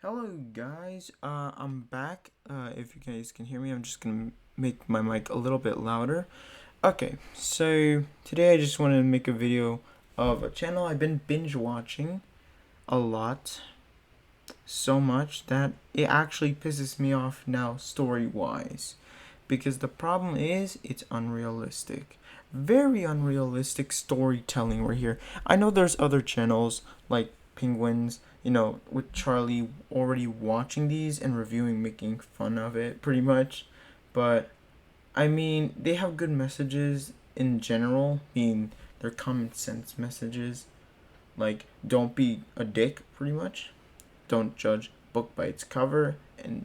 Hello guys, I'm back. If you guys can hear me, I'm just gonna make my mic a little bit louder. Okay, so today I just want to make a video of a channel I've been binge watching a lot, so much that it actually pisses me off now story-wise. Because the problem is, it's unrealistic. Very unrealistic storytelling right here. I know there's other channels like Penguins, with Charlie already watching these and reviewing, making fun of it pretty much. But I mean, they have good messages in general. I mean, they're common sense messages. Like, don't be a dick, pretty much. Don't judge book by its cover. And,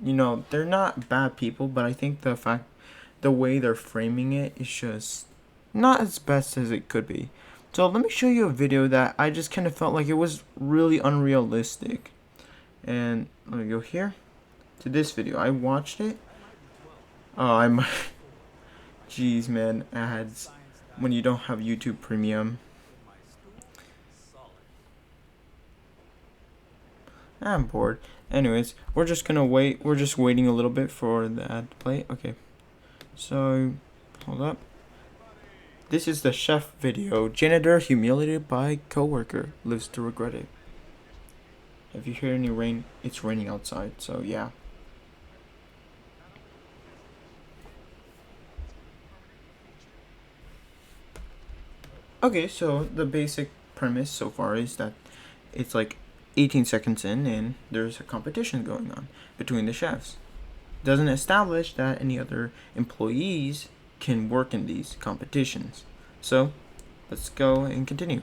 they're not bad people, but I think the way they're framing it is just not as best as it could be. So let me show you a video that I just kind of felt like it was really unrealistic. And let me go here to this video. I watched it. Oh, I'm. Jeez, man, ads when you don't have YouTube Premium. I'm bored. Anyways, we're just gonna wait. We're just waiting a little bit for the ad to play. Okay. So, hold up. This is the chef video. Janitor humiliated by coworker lives to regret it. If you hear any rain, it's raining outside. So yeah. Okay, so the basic premise so far is that it's like 18 seconds in and there's a competition going on between the chefs. Doesn't establish that any other employees can work in these competitions. So, let's go and continue.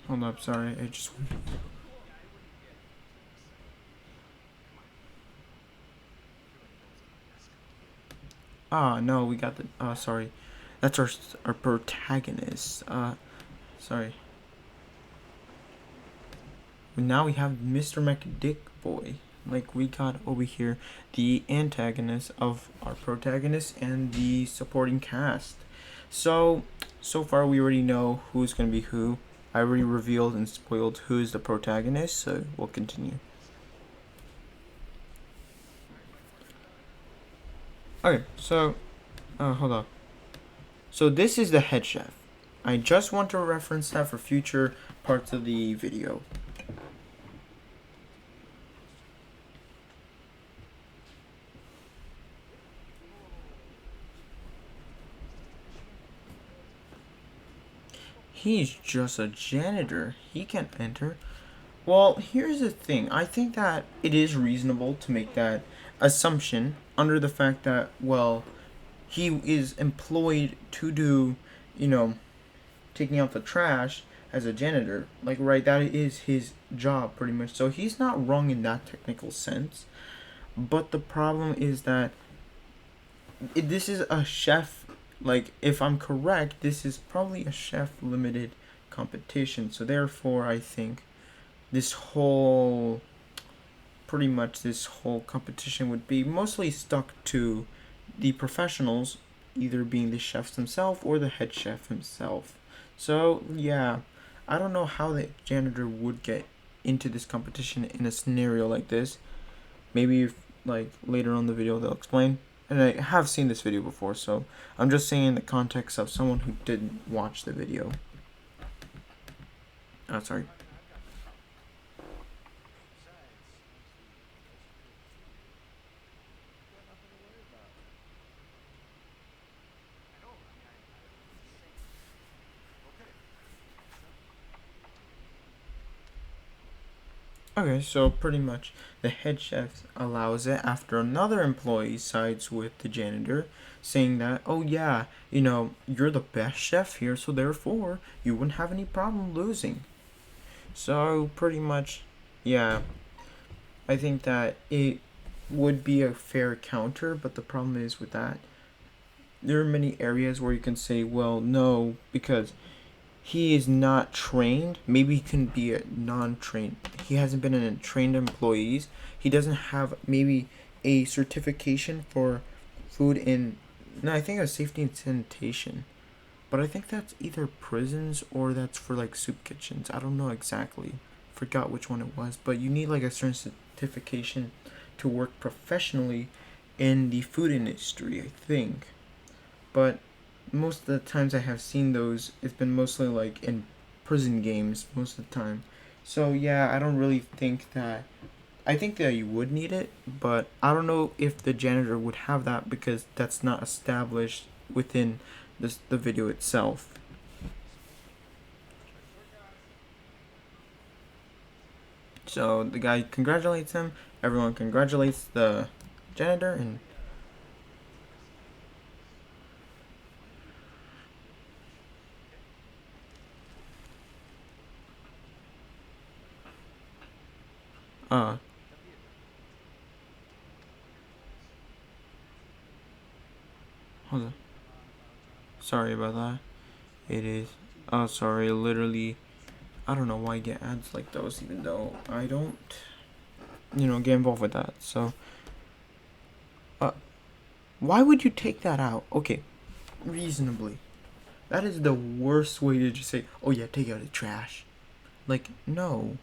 Hold up, sorry, I just... No, we got the... sorry. That's our protagonist. Sorry. Now we have Mr. McDick Boy. Like, we got over here the antagonist of our protagonist and the supporting cast. So far we already know who's going to be who. I already revealed and spoiled who's the protagonist, so we'll continue. Okay, so, hold on. So this is the head chef. I just want to reference that for future parts of the video. He's just a janitor. He can't enter. Well, here's the thing. I think that it is reasonable to make that assumption under the fact that, well, he is employed to do, taking out the trash as a janitor. Like, right, that is his job pretty much. So he's not wrong in that technical sense. But the problem is that this is a chef. Like, if I'm correct, this is probably a chef limited competition. So therefore, I think pretty much this whole competition would be mostly stuck to the professionals, either being the chefs themselves or the head chef himself. So yeah, I don't know how the janitor would get into this competition in a scenario like this. Maybe if, like, later on the video they'll explain. And I have seen this video before, so I'm just saying in the context of someone who didn't watch the video. Oh, sorry. Okay, so pretty much the head chef allows it after another employee sides with the janitor, saying that, oh yeah, you're the best chef here, so therefore you wouldn't have any problem losing. So pretty much, yeah, I think that it would be a fair counter, but the problem is with that, there are many areas where you can say, well, no, because he is not trained. Maybe he can be a non-trained. He hasn't been a trained employees. He doesn't have maybe a certification for food in. No, I think it was safety and sanitation. but I think that's either prisons or that's for like soup kitchens. I don't know exactly. Forgot which one it was, but you need like a certain certification to work professionally in the food industry, I think. But most of the times I have seen those, it's been mostly like in prison games most of the time. So yeah, I don't really think that. I think that you would need it, but I don't know if the janitor would have that because that's not established within the video itself. So the guy congratulates him. Everyone congratulates the janitor, and uh, hold on. Sorry about that. It is. Oh, sorry. Literally, I don't know why I get ads like those, even though I don't, get involved with that. So, uh, why would you take that out? Okay, reasonably. That is the worst way to just say, oh yeah, take out the trash. Like, no.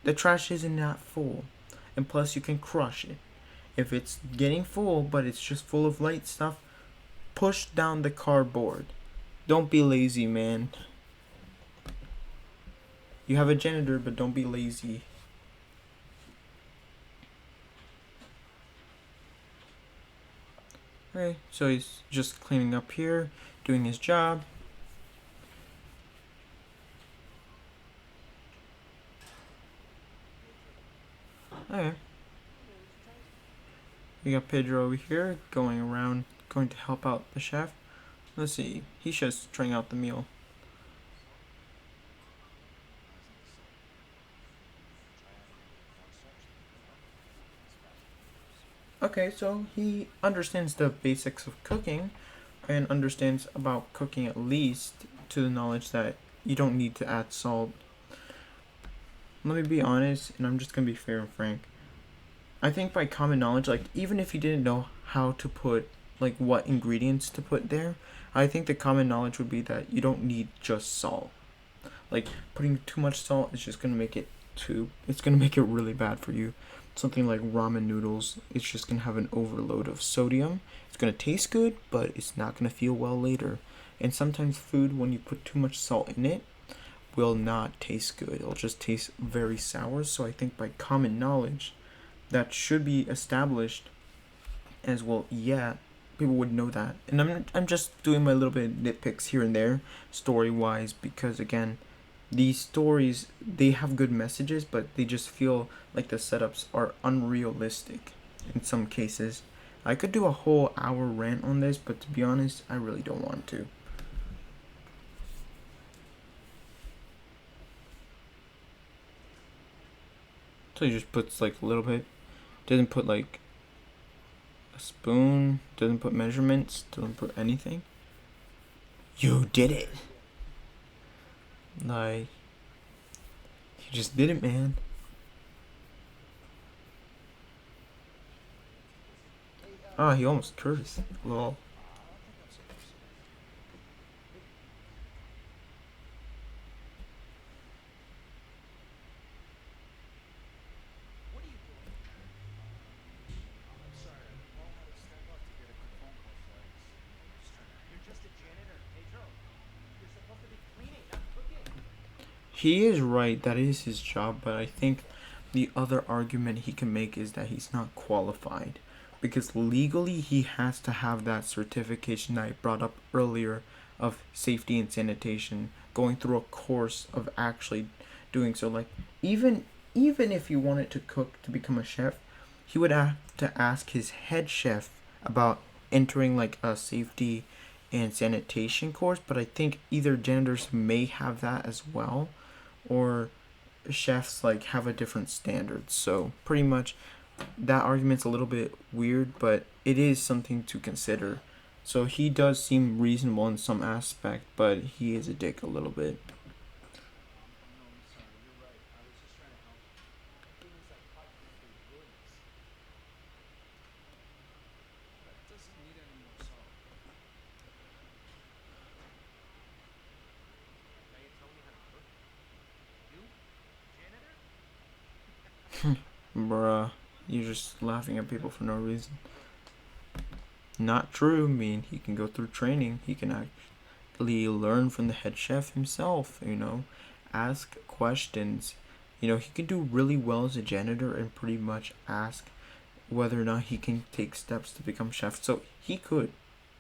The trash isn't that full. And plus, you can crush it. If it's getting full, but it's just full of light stuff, push down the cardboard. Don't be lazy, man. You have a janitor, but don't be lazy. Okay, so he's just cleaning up here, doing his job. Okay. We got Pedro over here going around, going to help out the chef. Let's see, he's just trying out the meal. Okay, so he understands the basics of cooking and understands about cooking at least to the knowledge that you don't need to add salt. Let me be honest, and I'm just gonna be fair and frank. I think by common knowledge, like even if you didn't know how to put like what ingredients to put there, I think the common knowledge would be that you don't need just salt. Like putting too much salt is just gonna make it it's gonna make it really bad for you. Something like ramen noodles, it's just gonna have an overload of sodium. It's gonna taste good, but it's not gonna feel well later. And sometimes food, when you put too much salt in it, will not taste good. It'll just taste very sour. So I think by common knowledge, that should be established as well. Yeah, people would know that. And I'm just doing my little bit of nitpicks here and there, story wise, because again, these stories, they have good messages, but they just feel like the setups are unrealistic in some cases. I could do a whole hour rant on this, but to be honest, I really don't want to. So he just puts like a little bit, doesn't put like a spoon, doesn't put measurements, doesn't put anything. You did it. Like, you just did it, man. Ah, he almost cursed. Lol. He is right, that is his job, but I think the other argument he can make is that he's not qualified. Because legally, he has to have that certification that I brought up earlier of safety and sanitation, going through a course of actually doing so. Like, even if he wanted to cook to become a chef, he would have to ask his head chef about entering like a safety and sanitation course. But I think either janitors may have that as well, or chefs like have a different standard. So pretty much that argument's a little bit weird, but it is something to consider. So he does seem reasonable in some aspect, but he is a dick a little bit. Bruh, you're just laughing at people for no reason. Not true. I mean, he can go through training. He can actually learn from the head chef himself, ask questions. He can do really well as a janitor and pretty much ask whether or not he can take steps to become chef. So he could.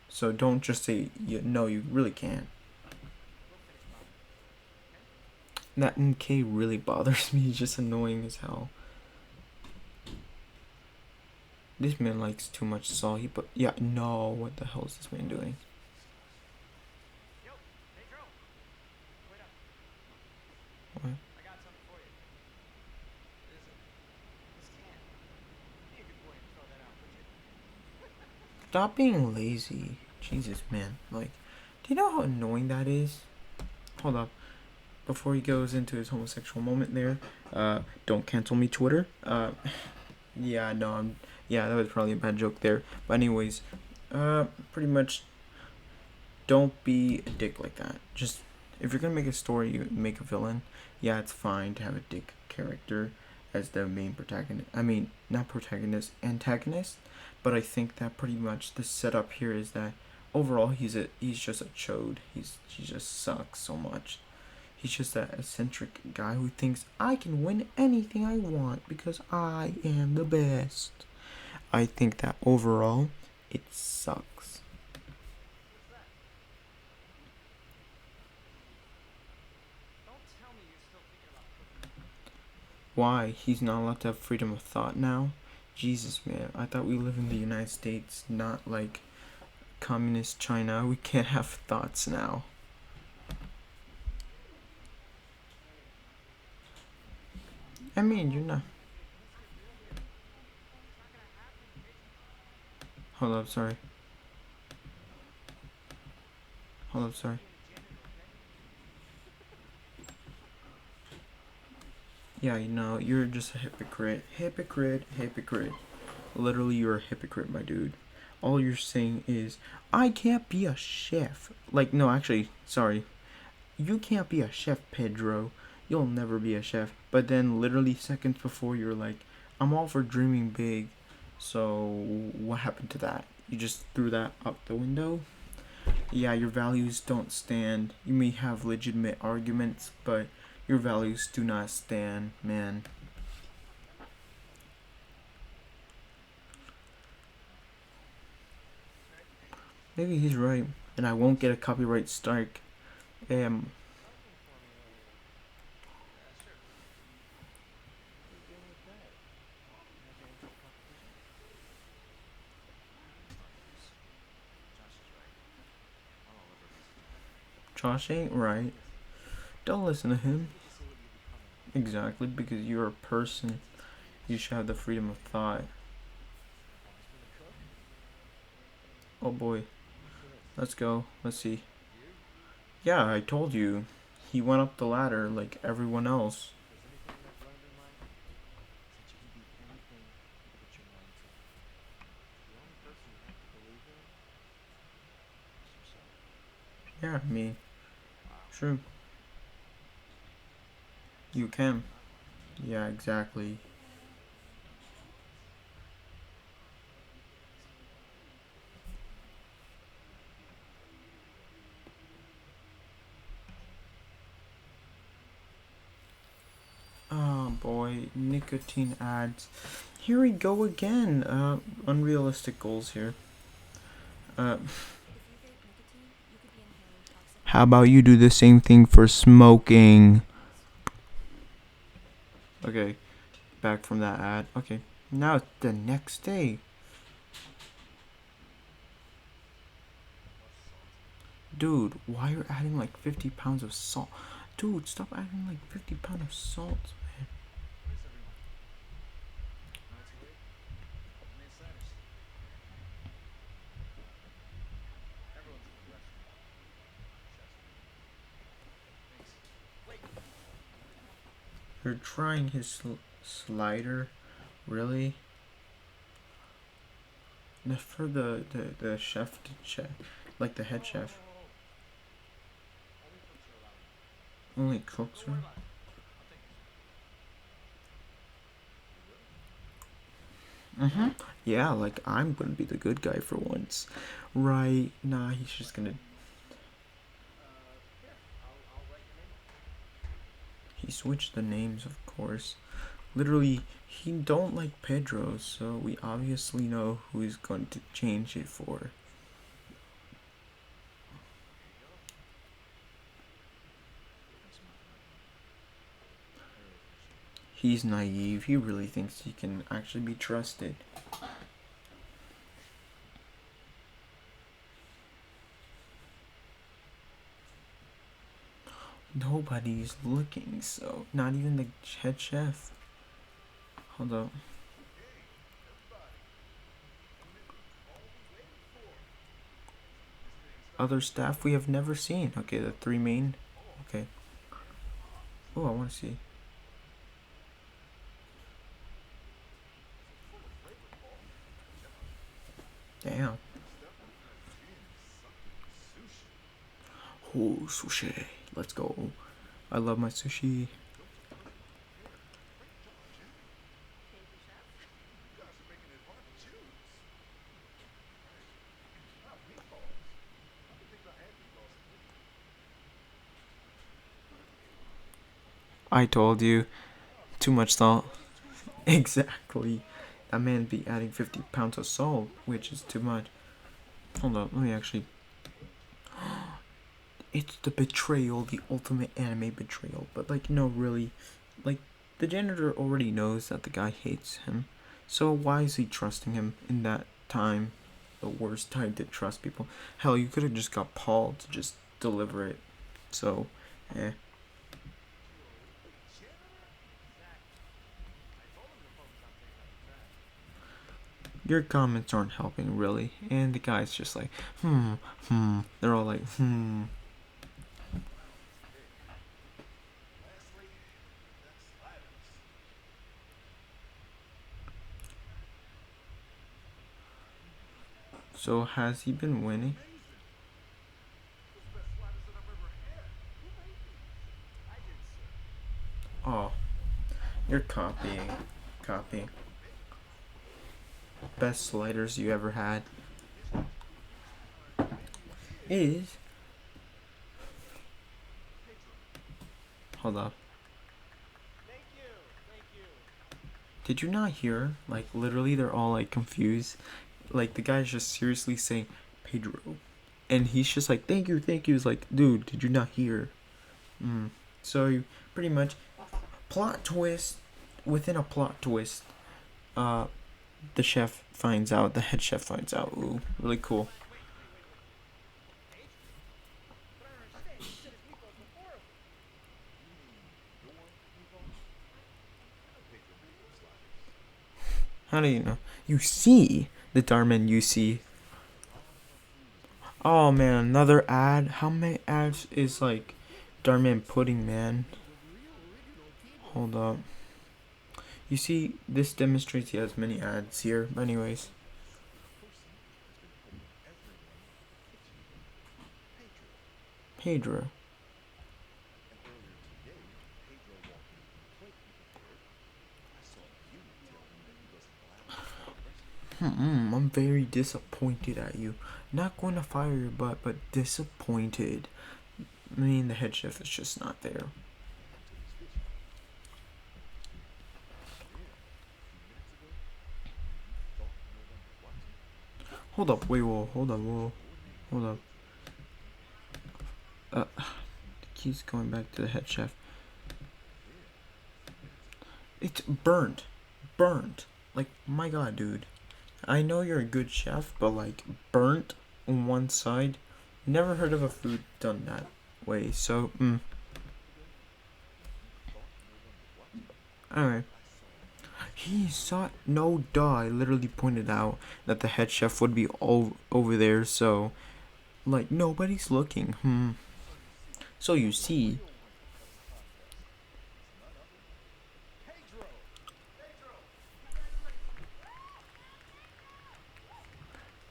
So don't just say, no, you really can't. That NK really bothers me. He's just annoying as hell. This man likes too much salt. Yeah, no, what the hell is this man doing? What? Stop being lazy. Jesus, man. Like, do you know how annoying that is? Hold up. Before he goes into his homosexual moment there, don't cancel me, Twitter. Yeah, no, yeah, that was probably a bad joke there. But anyways, pretty much don't be a dick like that. Just, if you're gonna make a story, you make a villain. Yeah, it's fine to have a dick character as the main protagonist. I mean, not protagonist, antagonist. But I think that pretty much the setup here is that overall he's just a chode. He just sucks so much. He's just that eccentric guy who thinks I can win anything I want because I am the best. I think that overall it sucks. Why? He's not allowed to have freedom of thought now? Jesus, man. I thought we live in the United States, not like communist China. We can't have thoughts now. I mean, you're not. Hold up, sorry. Hold up, sorry. Yeah, you're just a hypocrite. Hypocrite. Literally, you're a hypocrite, my dude. All you're saying is, I can't be a chef. Like, no, actually, sorry. You can't be a chef, Pedro. You'll never be a chef. But then, literally seconds before, you're like, I'm all for dreaming big. So, what happened to that? You just threw that out the window? Yeah, your values don't stand. You may have legitimate arguments, but your values do not stand, man. Maybe he's right, and I won't get a copyright strike. Josh ain't right. Don't listen to him. Exactly, because you're a person. You should have the freedom of thought. Oh boy. Let's go. Let's see. Yeah, I told you. He went up the ladder like everyone else. Yeah, I mean, true. You can. Yeah, exactly. Oh boy, nicotine ads. Here we go again. Unrealistic goals here. How about you do the same thing for smoking? Okay, back from that ad. Okay, now it's the next day. Dude, why are you adding like 50 pounds of salt? Dude, stop adding like 50 pounds of salt, man. You're trying his slider? Really? That's for the chef to check. Like the head chef. Only cooks are? Yeah, like I'm gonna be the good guy for once. Right? Nah, he's just gonna. He switched the names, of course. Literally, he don't like Pedro, so we obviously know who he's going to change it for. He's naive. He really thinks he can actually be trusted. Nobody's looking, so not even the head chef. Hold up. Other staff we have never seen. Okay, the three main. Okay. Oh, I want to see. Damn. Oh, sushi. Let's go. I love my sushi. I told you. Too much salt. Exactly. That man be adding 50 pounds of salt, which is too much. Hold up, let me actually. It's the betrayal, the ultimate anime betrayal. But, like, no, really. Like, the janitor already knows that the guy hates him. So, why is he trusting him in that time? The worst time to trust people. Hell, you could have just got Paul to just deliver it. So, eh. Your comments aren't helping, really. And the guy's just like, They're all like, So, has he been winning? Oh, you're copying. Copying. Best sliders you ever had is. Hold up. Did you not hear? Like, literally, they're all like confused. Like, the guy's just seriously saying Pedro. And he's just like, thank you, thank you. He's like, dude, did you not hear? So, pretty much, plot twist within a plot twist. The chef finds out, the head chef finds out. Ooh, really cool. How do you know? You see the Dhar Man you see. Oh man, another ad. How many ads is like Dhar Man pudding, man? Hold up. You see, this demonstrates he has many ads here. But anyways. Pedro. I'm very disappointed at you. Not going to fire your butt, but disappointed. I mean, the head chef is just not there. Hold up, wait, whoa, hold up, whoa, hold up. Keys going back to the head chef. It's burnt. Burnt. Like, my god, dude. I know you're a good chef, but like, burnt on one side. Never heard of a food done that way, so, Alright. He saw. No, duh. I literally pointed out that the head chef would be over there, so. Like, nobody's looking. So you see.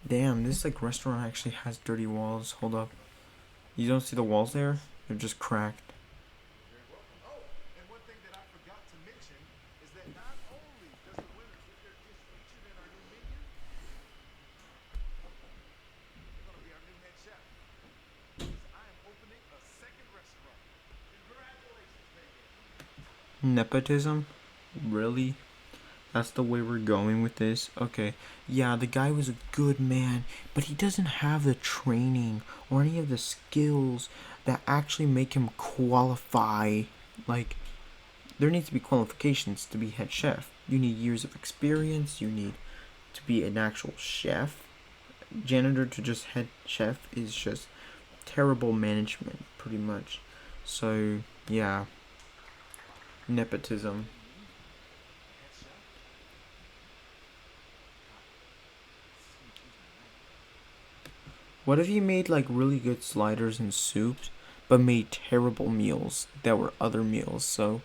Damn, this like restaurant actually has dirty walls. Hold up. You don't see the walls there? They're just cracked. Nepotism? Really? That's the way we're going with this? Okay. Yeah, the guy was a good man, but he doesn't have the training or any of the skills that actually make him qualify. Like, there needs to be qualifications to be head chef. You need years of experience, you need to be an actual chef. Janitor to just head chef is just terrible management, pretty much. So, yeah. Nepotism. What if you made like really good sliders and soups, but made terrible meals that were other meals? So,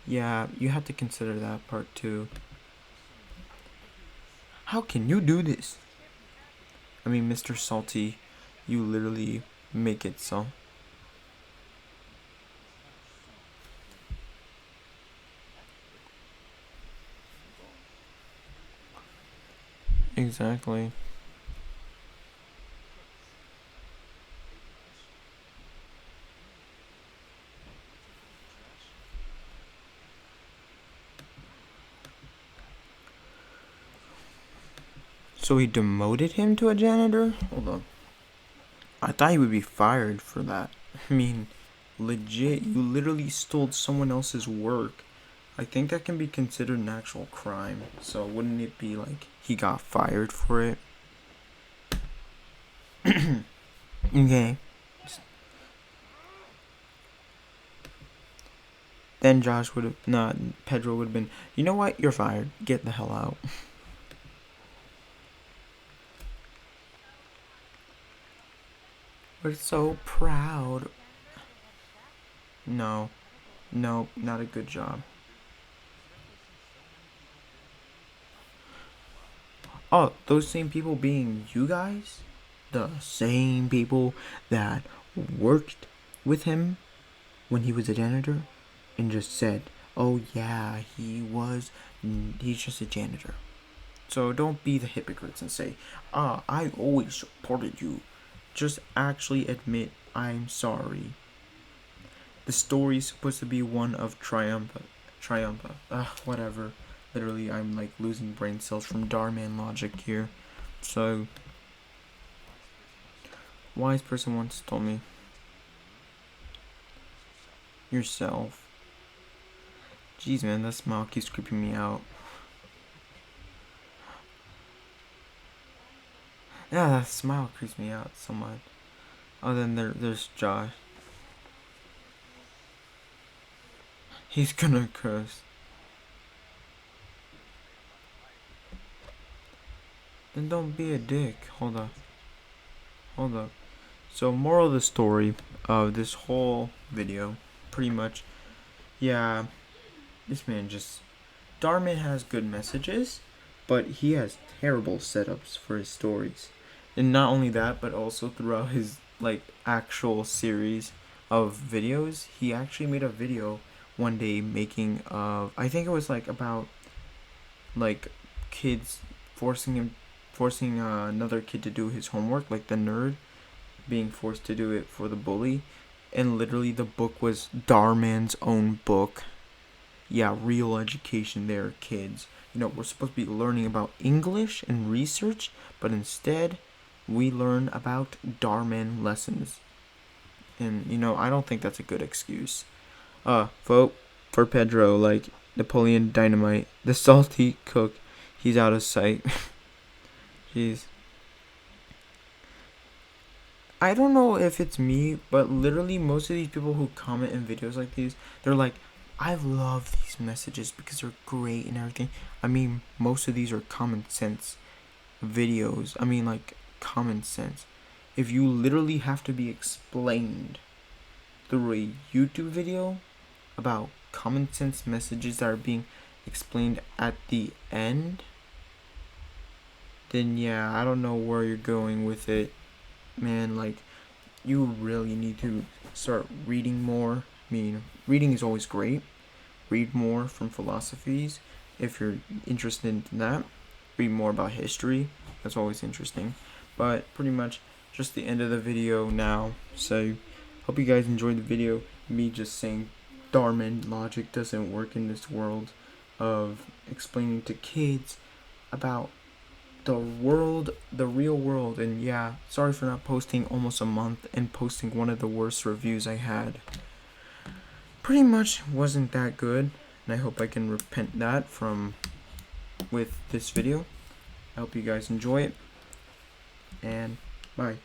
yeah, you have to consider that part too. How can you do this? I mean, Mr. Salty, you literally make it so. Exactly. So he demoted him to a janitor? Hold on. I thought he would be fired for that. I mean, legit, you literally stole someone else's work. I think that can be considered an actual crime. So wouldn't it be like he got fired for it? Okay. Then Josh would have, not Pedro would have been, you know what? You're fired. Get the hell out. We're so proud. No, no, not a good job. Oh, those same people being you guys? The same people that worked with him when he was a janitor and just said, oh yeah, he's just a janitor. So don't be the hypocrites and say, I always supported you. Just actually admit, I'm sorry. The story's supposed to be one of triumph. Whatever. Literally, I'm like losing brain cells from Dhar Man logic here. So, wise person once told me, yourself. Jeez, man, that smile keeps creeping me out. Yeah, that smile creeps me out so much. Oh, then there's Josh. He's gonna curse. Then don't be a dick. Hold up. Hold up. So, moral of the story of this whole video, pretty much, yeah, this man just. Dhar Man has good messages, but he has terrible setups for his stories. And not only that, but also throughout his like actual series of videos, he actually made a video one day making I think it was like about like kids forcing another kid to do his homework, like the nerd being forced to do it for the bully, and literally the book was Dhar Man's own book. Yeah, real education there, kids. You know, we're supposed to be learning about English and research, but instead, we learn about Dhar Man lessons. And, you know, I don't think that's a good excuse. Vote for Pedro, like Napoleon Dynamite. The salty cook, he's out of sight. Jeez. I don't know if it's me, but literally most of these people who comment in videos like these, they're like, I love these messages because they're great and everything. I mean, most of these are common sense videos. I mean, like, common sense. If you literally have to be explained through a YouTube video about common sense messages that are being explained at the end, then yeah, I don't know where you're going with it, man. Like, you really need to start reading more. I mean, reading is always great. Read more from philosophies if you're interested in that. Read more about history. That's always interesting. But pretty much just the end of the video now. So hope you guys enjoyed the video. Me just saying Dhar Man logic doesn't work in this world of explaining to kids about the world, the real world. And yeah, sorry for not posting almost a month and posting one of the worst reviews I had. Pretty much wasn't that good, and I hope I can repent that from with this video. I hope you guys enjoy it, and bye.